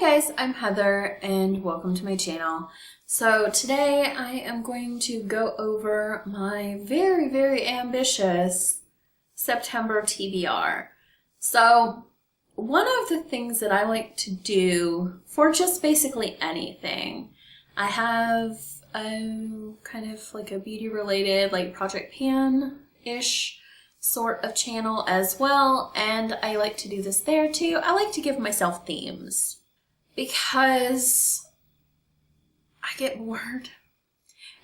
Hi guys, I'm Heather and welcome to my channel. So today I am going to go over my very ambitious September TBR. So one of the things that I like to do for just basically anything, I have a kind of like a beauty related like Project Pan-ish sort of channel as well, and I like to do this there too. I like to give myself themes because I get bored.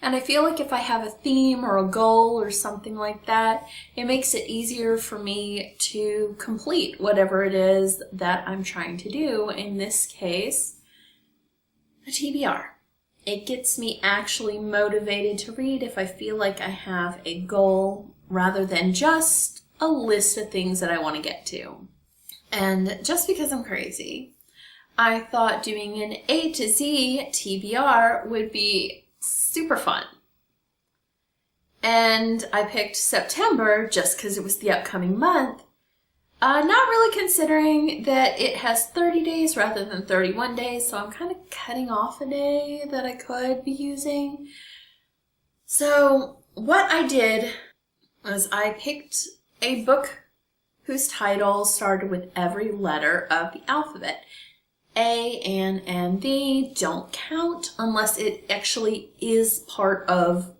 And I feel like if I have a theme or a goal or something like that, it makes it easier for me to complete whatever it is that I'm trying to do. In this case, a TBR. It gets me actually motivated to read if I feel like I have a goal rather than just a list of things that I want to get to. And just because I'm crazy, I thought doing an A to Z TBR would be super fun. And I picked September just because it was the upcoming month, not really considering that it has 30 days rather than 31 days, so I'm kind of cutting off a day that I could be using. So what I did was I picked a book whose title started with every letter of the alphabet. A, N, and the don't count unless it actually is part of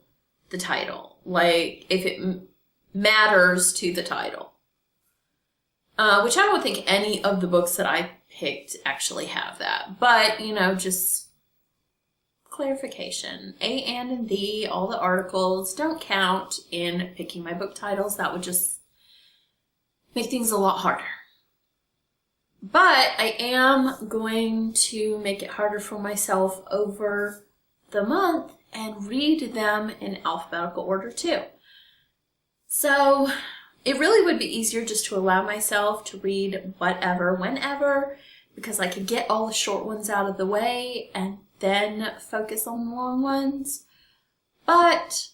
the title, like if it matters to the title. Which I don't think any of the books that I picked actually have that, but you know, just clarification. A, and the, all the articles don't count in picking my book titles. That would just make things a lot harder. But I am going to make it harder for myself over the month and read them in alphabetical order too. So it really would be easier just to allow myself to read whatever, whenever, because I could get all the short ones out of the way and then focus on the long ones. But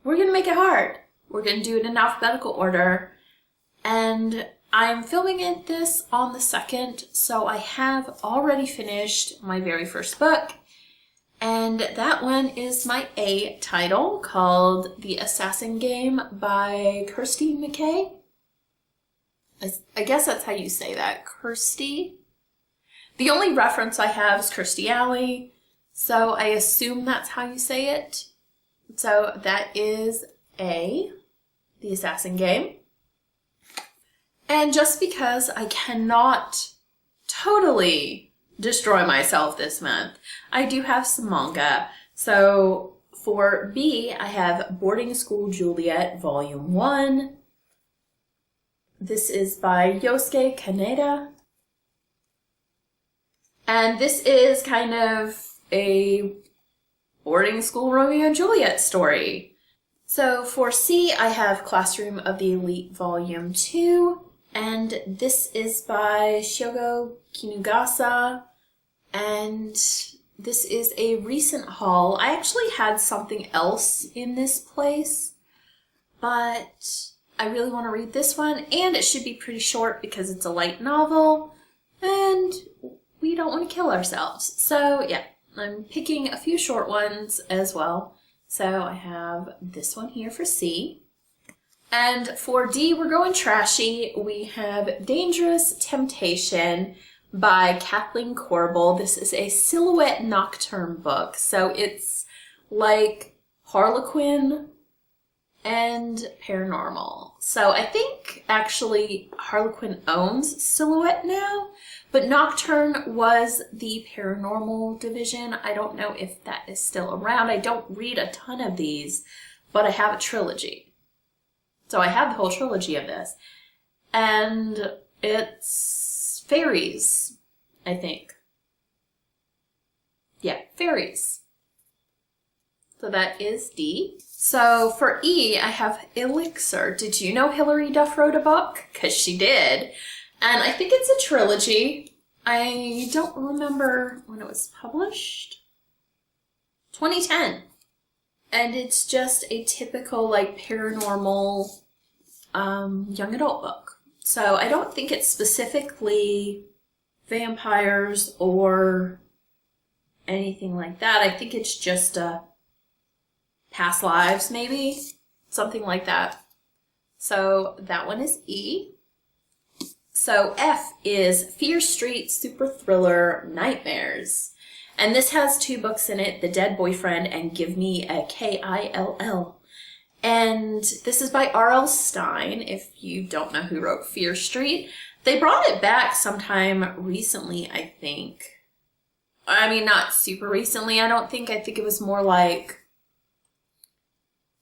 we're going to make it hard. We're going to do it in alphabetical order. And I'm filming this on the 2nd, so I have already finished my very first book, and that one is my A title called The Assassin Game by Kirsty McKay. I guess that's how you say that, Kirsty. The only reference I have is Kirstie Alley, so I assume that's how you say it. So that is A, The Assassin Game. And just because I cannot totally destroy myself this month, I do have some manga. So for B, I have Boarding School Juliet Volume 1. This is by Yosuke Kaneda. And this is kind of a boarding school Romeo and Juliet story. So for C, I have Classroom of the Elite Volume 2. And this is by Shogo Kinugasa, and this is a recent haul. I actually had something else in this place, but I really want to read this one, and it should be pretty short because it's a light novel, and we don't want to kill ourselves. So yeah, I'm picking a few short ones as well. So I have this one here for C. And for D, we're going trashy. We have Dangerous Temptation by Kathleen Corbel. This is a silhouette nocturne book. So it's like Harlequin and paranormal. So I think actually Harlequin owns Silhouette now, but Nocturne was the paranormal division. I don't know if that is still around. I don't read a ton of these, but I have a trilogy. So I have the whole trilogy of this, and it's fairies, I think. Yeah, fairies. So that is D. So for E, I have Elixir. Did you know Hilary Duff wrote a book? Because she did. And I think it's a trilogy. I don't remember when it was published. 2010. And it's just a typical like paranormal young adult book. So I don't think it's specifically vampires or anything like that. I think it's just past lives, maybe. Something like that. So that one is E. So F is Fear Street Super Thriller Nightmares. And this has 2 books in it, The Dead Boyfriend and Give Me a Kill. And this is by R.L. Stine, if you don't know who wrote Fear Street. They brought it back sometime recently, I think. I mean, not super recently, I don't think. I think it was more like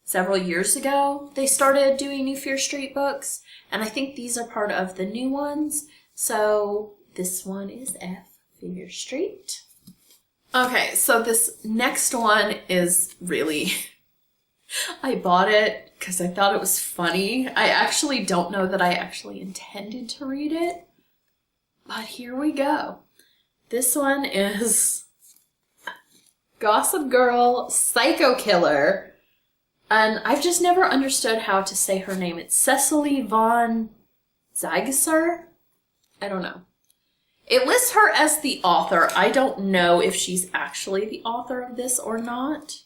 several years ago they started doing new Fear Street books. And I think these are part of the new ones. So this one is F, Fear Street. Okay, so this next one is really... I bought it because I thought it was funny. I actually don't know that I actually intended to read it. But here we go. This one is Gossip Girl Psycho Killer. And I've just never understood how to say her name. It's Cecily von Ziegesar? I don't know. It lists her as the author. I don't know if she's actually the author of this or not.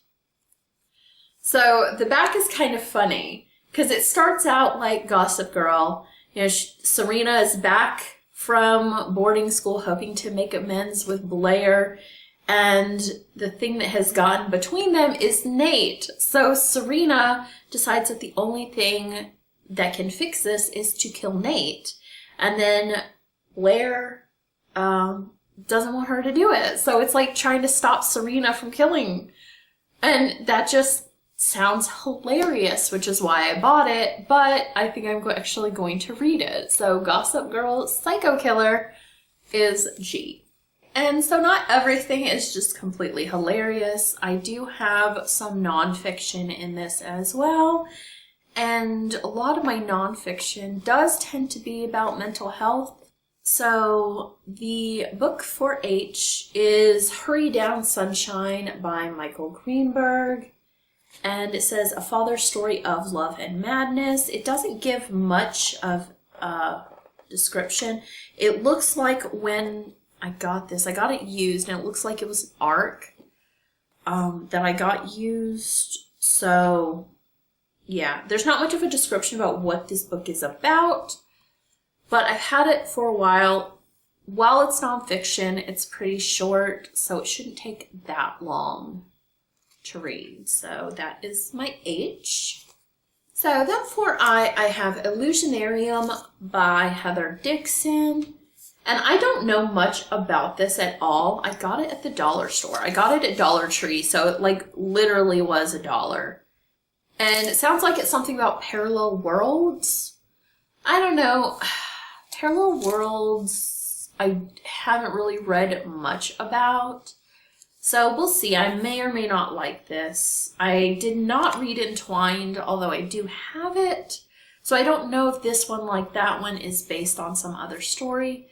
So the back is kind of funny because it starts out like Gossip Girl. You know, Serena is back from boarding school hoping to make amends with Blair. And the thing that has gotten between them is Nate. So Serena decides that the only thing that can fix this is to kill Nate. And then Blair doesn't want her to do it. So it's like trying to stop Serena from killing. And that just sounds hilarious, which is why I bought it. But I think I'm actually going to read it. So Gossip Girl Psycho Killer is G. And so not everything is just completely hilarious. I do have some nonfiction in this as well. And a lot of my nonfiction does tend to be about mental health. So the book for H is Hurry Down Sunshine by Michael Greenberg. And it says A Father's Story of Love and Madness. It doesn't give much of a description. It looks like when I got it used, and it looks like it was an ARC that I got used. So, yeah, there's not much of a description about what this book is about, but I've had it for a while. While it's nonfiction, it's pretty short, so it shouldn't take that long to read. So that is my H. So then for I have Illusionarium by Heather Dixon. And I don't know much about this at all. I got it at the dollar store. I got it at Dollar Tree, so it like literally was $1. And it sounds like it's something about parallel worlds. I don't know. Parallel worlds, I haven't really read much about. So we'll see. I may or may not like this. I did not read Entwined, although I do have it. So I don't know if this one, like that one, is based on some other story.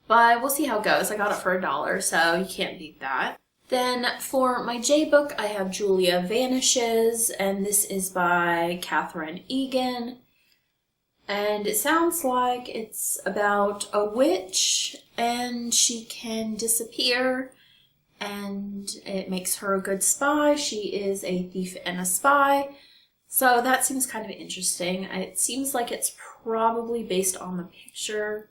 But we'll see how it goes. I got it for $1, so you can't beat that. Then for my J book, I have Julia Vanishes, and this is by Catherine Egan. And it sounds like it's about a witch, and she can disappear, and it makes her a good spy. She is a thief and a spy. So that seems kind of interesting. It seems like it's probably based on the picture,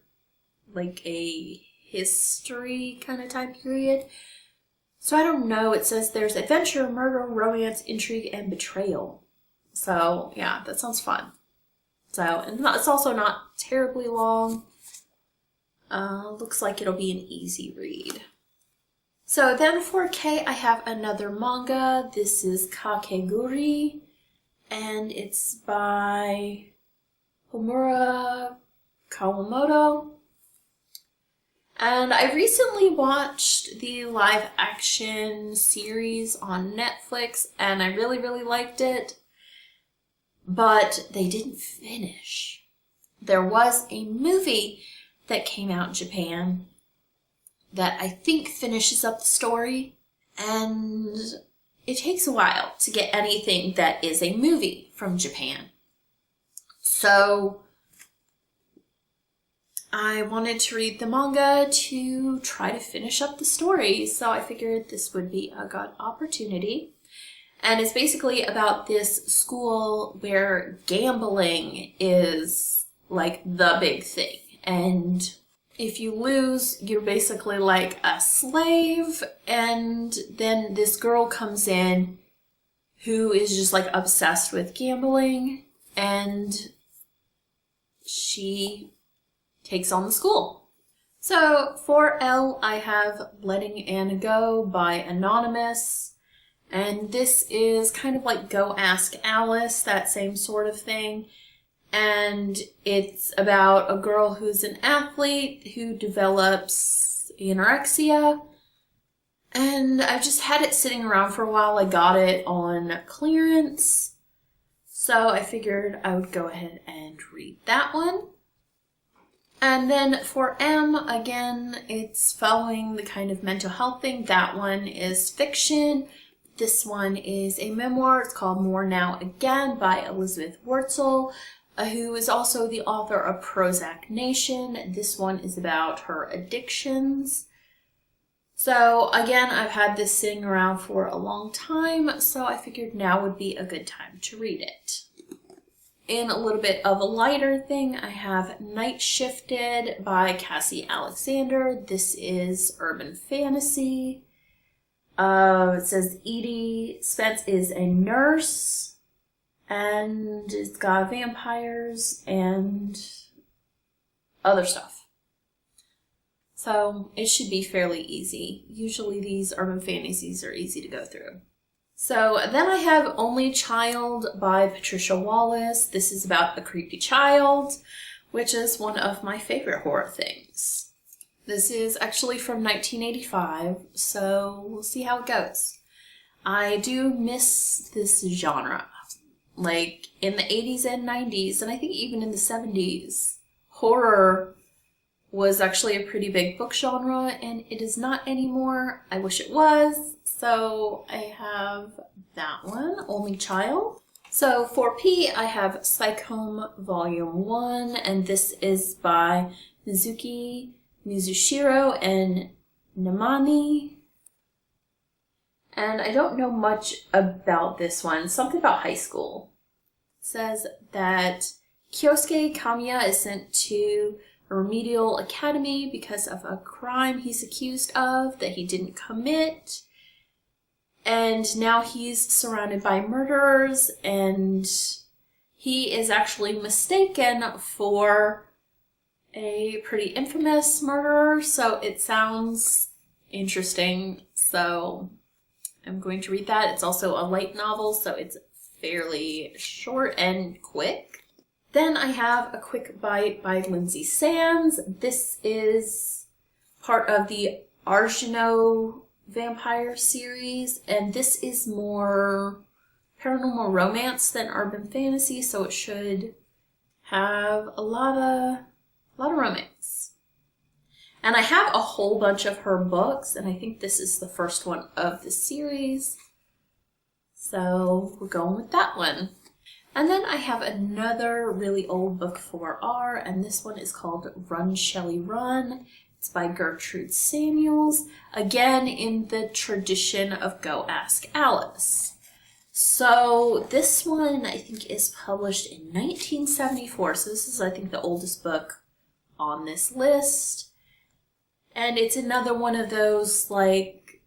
like a history kind of time period. So I don't know. It says there's adventure, murder, romance, intrigue, and betrayal. So yeah, that sounds fun. So, and it's also not terribly long. Looks like it'll be an easy read. So then for K, I have another manga. This is Kakeguri, and it's by Homura Kawamoto. And I recently watched the live action series on Netflix, and I really, really liked it. But they didn't finish. There was a movie that came out in Japan that I think finishes up the story, and it takes a while to get anything that is a movie from Japan. So I wanted to read the manga to try to finish up the story, so I figured this would be a good opportunity. And it's basically about this school where gambling is like the big thing. And if you lose, you're basically like a slave. And then this girl comes in who is just like obsessed with gambling, and she takes on the school. So for L, I have Letting Anna Go by Anonymous. And this is kind of like Go Ask Alice, that same sort of thing. And it's about a girl who's an athlete who develops anorexia. And I've just had it sitting around for a while. I got it on clearance. So I figured I would go ahead and read that one. And then for M, again, it's following the kind of mental health thing. That one is fiction. This one is a memoir. It's called More Now Again by Elizabeth Wurtzel, who is also the author of Prozac Nation. This one is about her addictions. So again, I've had this sitting around for a long time, so I figured now would be a good time to read it. In a little bit of a lighter thing, I have Night Shifted by Cassie Alexander. This is urban fantasy. It says Edie Spence is a nurse, and it's got vampires and other stuff. So it should be fairly easy. Usually these urban fantasies are easy to go through. So then I have Only Child by Patricia Wallace. This is about a creepy child, which is one of my favorite horror things. This is actually from 1985, so we'll see how it goes. I do miss this genre. Like, in the 80s and 90s, and I think even in the 70s, horror was actually a pretty big book genre, and it is not anymore. I wish it was. So I have that one, Only Child. So for P, I have Psychome Volume 1, and this is by Mizuki Mizushiro and Namani. And I don't know much about this one. Something about high school. It says that Kyosuke Kamiya is sent to a remedial academy because of a crime he's accused of that he didn't commit. And now he's surrounded by murderers, and he is actually mistaken for a pretty infamous murderer, so it sounds interesting. So I'm going to read that. It's also a light novel, so it's fairly short and quick. Then I have A Quick Bite by Lindsay Sands. This is part of the Arjano vampire series, and this is more paranormal romance than urban fantasy, so it should have a lot of romance. And I have a whole bunch of her books, and I think this is the first one of the series, so we're going with that one. And then I have another really old book for R, and this one is called Run Shelley Run. It's by Gertrude Samuels, again in the tradition of Go Ask Alice. So this one I think is published in 1974, so this is I think the oldest book on this list. And it's another one of those like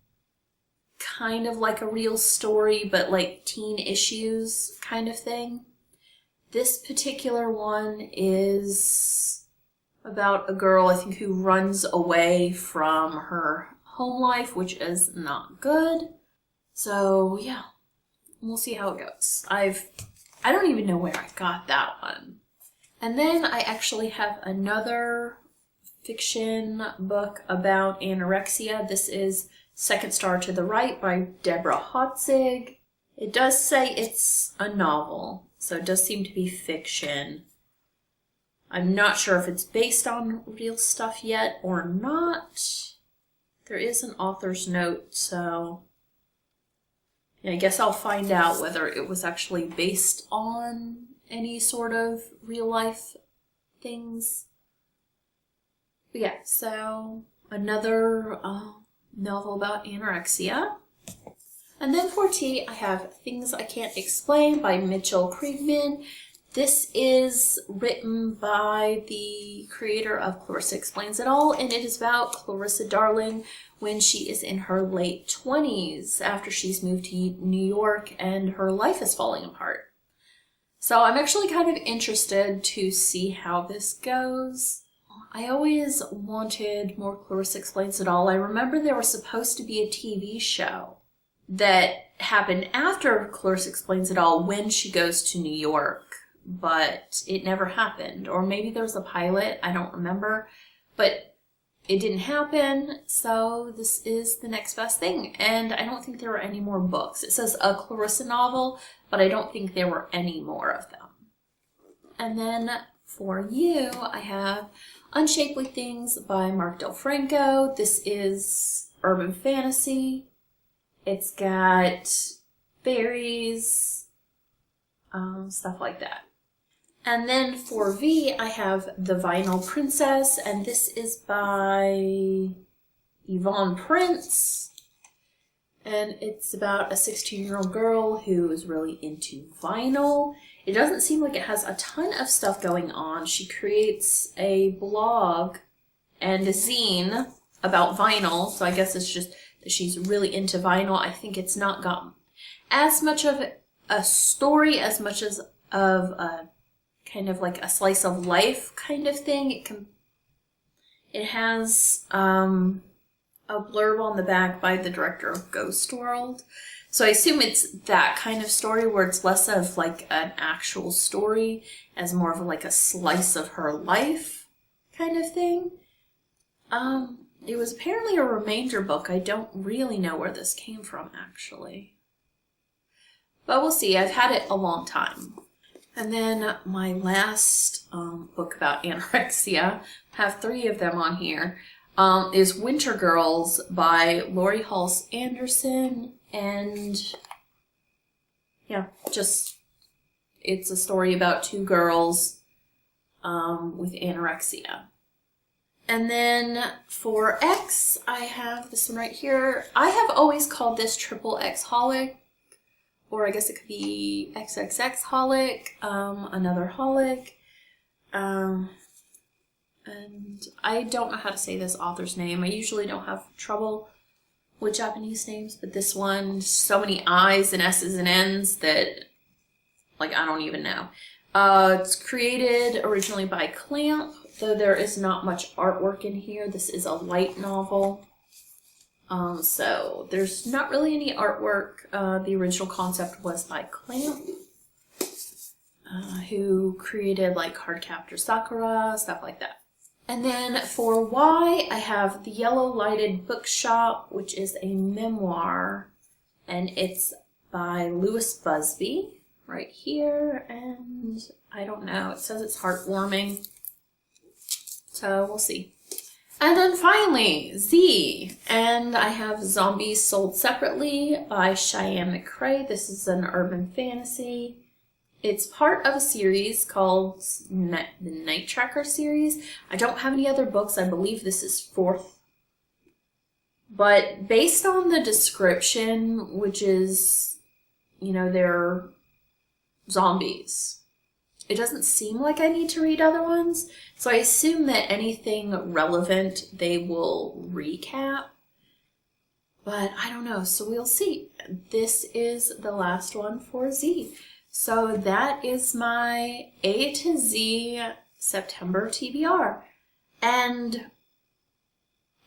kind of like a real story but like teen issues kind of thing. This particular one is about a girl, I think, who runs away from her home life, which is not good. So yeah, we'll see how it goes. I don't even know where I got that one. And then I actually have another fiction book about anorexia. This is Second Star to the Right by Deborah Hotzig. It does say it's a novel, so it does seem to be fiction. I'm not sure if it's based on real stuff yet or not. There is an author's note, so yeah, I guess I'll find out whether it was actually based on any sort of real life things. But yeah, so another novel about anorexia. And then for T, I have Things I Can't Explain by Mitchell Kriegman. This is written by the creator of Clarissa Explains It All, and it is about Clarissa Darling when she is in her late 20s after she's moved to New York and her life is falling apart. So I'm actually kind of interested to see how this goes. I always wanted more Clarissa Explains It All. I remember there was supposed to be a TV show that happened after Clarissa Explains It All when she goes to New York, but it never happened. Or maybe there was a pilot, I don't remember, but it didn't happen, so this is the next best thing. And I don't think there were any more books. It says a Clarissa novel, but I don't think there were any more of them. And then for you, I have Unshapely Things by Mark Del Franco. This is urban fantasy. It's got fairies, stuff like that. And then for V, I have The Vinyl Princess, and this is by Yvonne Prince. And it's about a 16-year-old girl who is really into vinyl. It doesn't seem like it has a ton of stuff going on. She creates a blog and a zine about vinyl, so I guess it's just that she's really into vinyl. I think it's not got as much of a story as much as of a kind of like a slice of life kind of thing. It has a blurb on the back by the director of Ghost World. So I assume it's that kind of story where it's less of like an actual story as more of like a slice of her life kind of thing. It was apparently a remainder book. I don't really know where this came from actually. But we'll see. I've had it a long time. And then my last book about anorexia, I have 3 of them on here, is Winter Girls by Lori Halse Anderson. And yeah, it's a story about 2 girls with anorexia. And then for X, I have this one right here. I have always called this Triple X-holic, or I guess it could be XXX-holic, another holic. And I don't know how to say this author's name. I usually don't have trouble with Japanese names, but this one, so many I's and S's and N's that, like, I don't even know. It's created originally by Clamp, though there is not much artwork in here. This is a light novel. So there's not really any artwork. The original concept was by Clamp, who created like Cardcaptor Sakura, stuff like that. And then for Y, I have The Yellow Lighted Bookshop, which is a memoir, and it's by Louis Busby right here, and I don't know, it says it's heartwarming, so we'll see. And then finally, Z, and I have Zombies Sold Separately by Cheyenne McCrae. This is an urban fantasy. It's part of a series called the Night Tracker series. I don't have any other books. I believe this is 4th. But based on the description, which is, you know, they're zombies, it doesn't seem like I need to read other ones. So I assume that anything relevant they will recap. But I don't know, so we'll see. This is the last one for Z. So that is my A to Z September TBR. And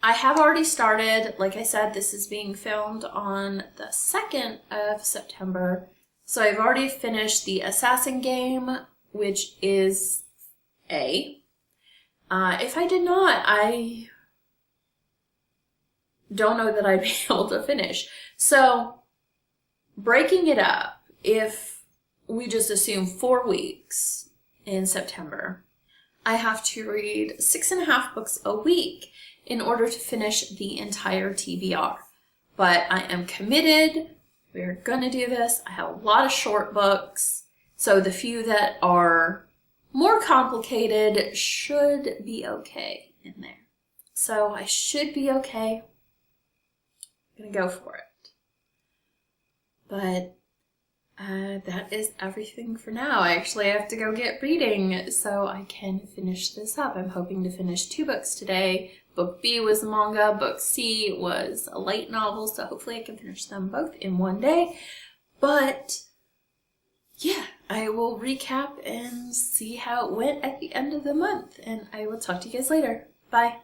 I have already started, like I said, this is being filmed on the 2nd of September. So I've already finished the Assassin game, which is A. If I did not, I don't know that I'd be able to finish. So breaking it up, if we just assume 4 weeks in September, I have to read 6.5 books a week in order to finish the entire TBR. But I am committed. We're going to do this. I have a lot of short books, so the few that are more complicated should be okay in there. So I should be okay. I'm gonna go for it. But that is everything for now. I actually have to go get reading so I can finish this up. I'm hoping to finish 2 books today. Book B was manga, book C was a light novel, so hopefully I can finish them both in one day. But yeah, I will recap and see how it went at the end of the month, and I will talk to you guys later. Bye.